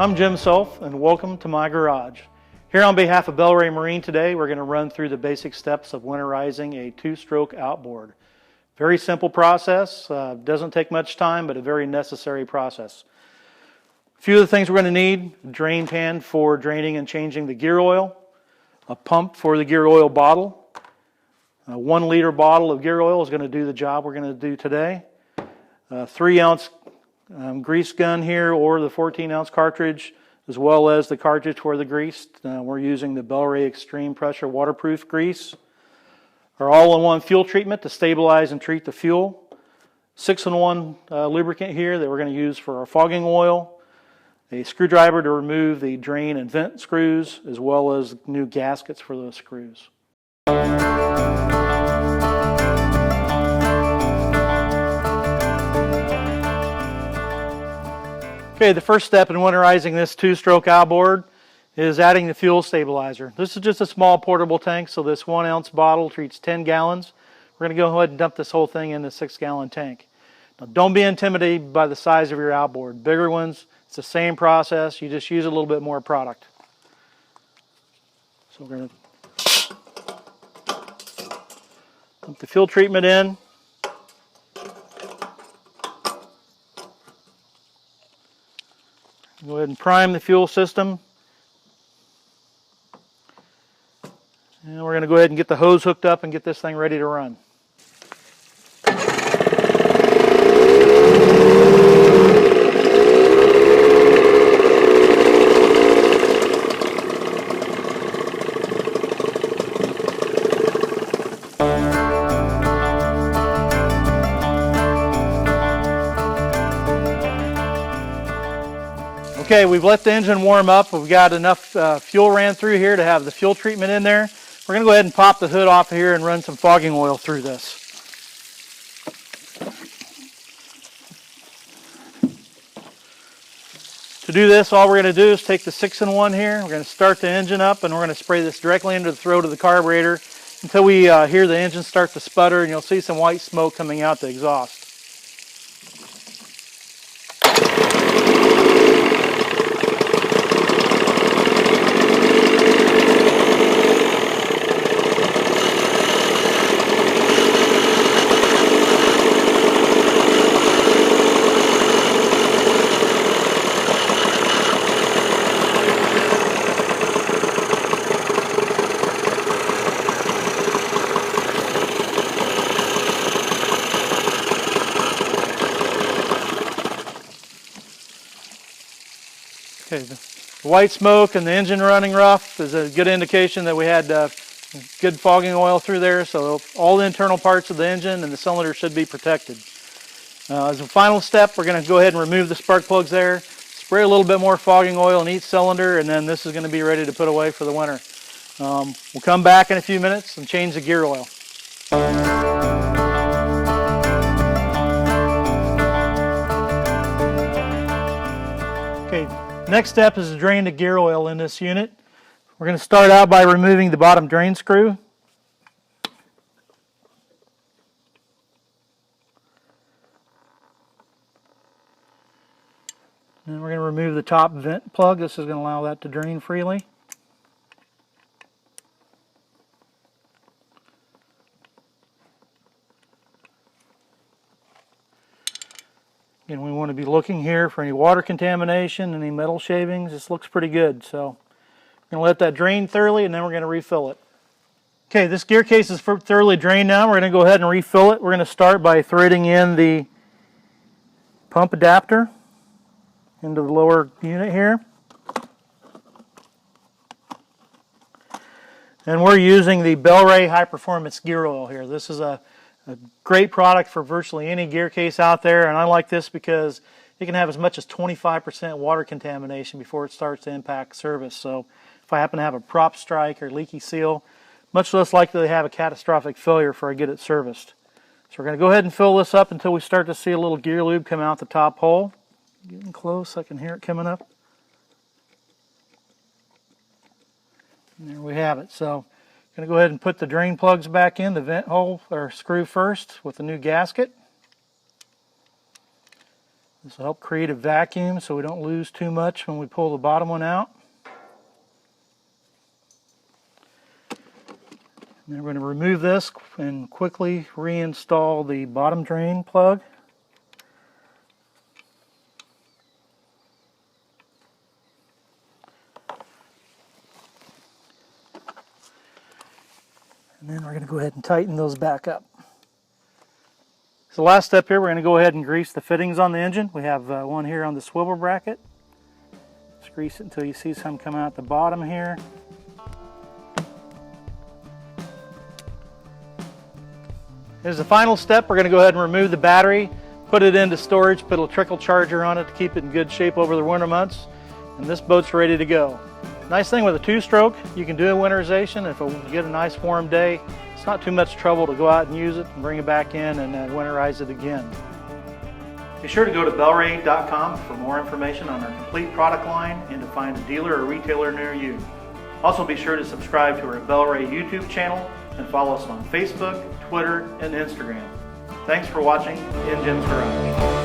I'm Jim Self, and welcome to my garage. Here on behalf of Bel-Ray Marine today, we're going to run through the basic steps of winterizing a two-stroke outboard. Very simple process, doesn't take much time, but a very necessary process. A few of the things we're going to need: a drain pan for draining and changing the gear oil, a pump for the gear oil bottle, a 1 liter bottle of gear oil is going to do the job we're going to do today, a 3-ounce grease gun here, or the 14-ounce cartridge, as well as the cartridge for the grease. We're using the Bel-Ray Extreme Pressure Waterproof Grease. Our all-in-one fuel treatment to stabilize and treat the fuel. 6-in-1 lubricant here that we're going to use for our fogging oil. A screwdriver to remove the drain and vent screws, as well as new gaskets for those screws. Okay, the first step in winterizing this two-stroke outboard is adding the fuel stabilizer. This is just a small portable tank, so this 1-ounce bottle treats 10 gallons. We're going to go ahead and dump this whole thing in the 6-gallon tank. Now, don't be intimidated by the size of your outboard. Bigger ones, it's the same process, you just use a little bit more product. So we're going to dump the fuel treatment in. Go ahead and prime the fuel system. And we're going to go ahead and get the hose hooked up and get this thing ready to run. Okay, we've let the engine warm up. We've got enough fuel ran through here to have the fuel treatment in there. We're going to go ahead and pop the hood off of here and run some fogging oil through this. To do this, all we're going to do is take the 6-in-1 here. We're going to start the engine up, and we're going to spray this directly into the throat of the carburetor until we hear the engine start to sputter, and you'll see some white smoke coming out the exhaust. Okay, the white smoke and the engine running rough is a good indication that we had good fogging oil through there, so all the internal parts of the engine and the cylinder should be protected. As a final step, we're going to go ahead and remove the spark plugs there, spray a little bit more fogging oil in each cylinder, and then this is going to be ready to put away for the winter. We'll come back in a few minutes and change the gear oil. Okay. Next step is to drain the gear oil in this unit. We're going to start out by removing the bottom drain screw. And we're going to remove the top vent plug. This is going to allow that to drain freely. And we want to be looking here for any water contamination, any metal shavings. This looks pretty good, so we're going to let that drain thoroughly, and then we're going to refill it. Okay, this gear case is thoroughly drained now. We're going to go ahead and refill it. We're going to start by threading in the pump adapter into the lower unit here. And we're using the Bel-Ray High Performance Gear Oil here. This is a great product for virtually any gear case out there, and I like this because it can have as much as 25% water contamination before it starts to impact service. So if I happen to have a prop strike or leaky seal, much less likely to have a catastrophic failure before I get it serviced. So we're going to go ahead and fill this up until we start to see a little gear lube come out the top hole. Getting close, I can hear it coming up. And there we have it. So I'm going to go ahead and put the drain plugs back in the vent hole or screw first with the new gasket. This will help create a vacuum so we don't lose too much when we pull the bottom one out. And then we're going to remove this and quickly reinstall the bottom drain plug. And then we're going to go ahead and tighten those back up. So the last step here, we're going to go ahead and grease the fittings on the engine. We have one here on the swivel bracket. Just grease it until you see some come out the bottom here. As the final step, we're going to go ahead and remove the battery, put it into storage, put a trickle charger on it to keep it in good shape over the winter months, and this boat's ready to go. Nice thing with a two-stroke, you can do a winterization. If you get a nice warm day, it's not too much trouble to go out and use it and bring it back in and winterize it again. Be sure to go to Bel-Ray.com for more information on our complete product line and to find a dealer or retailer near you. Also be sure to subscribe to our Bel-Ray YouTube channel and follow us on Facebook, Twitter, and Instagram. Thanks for watching In Jim's Garage.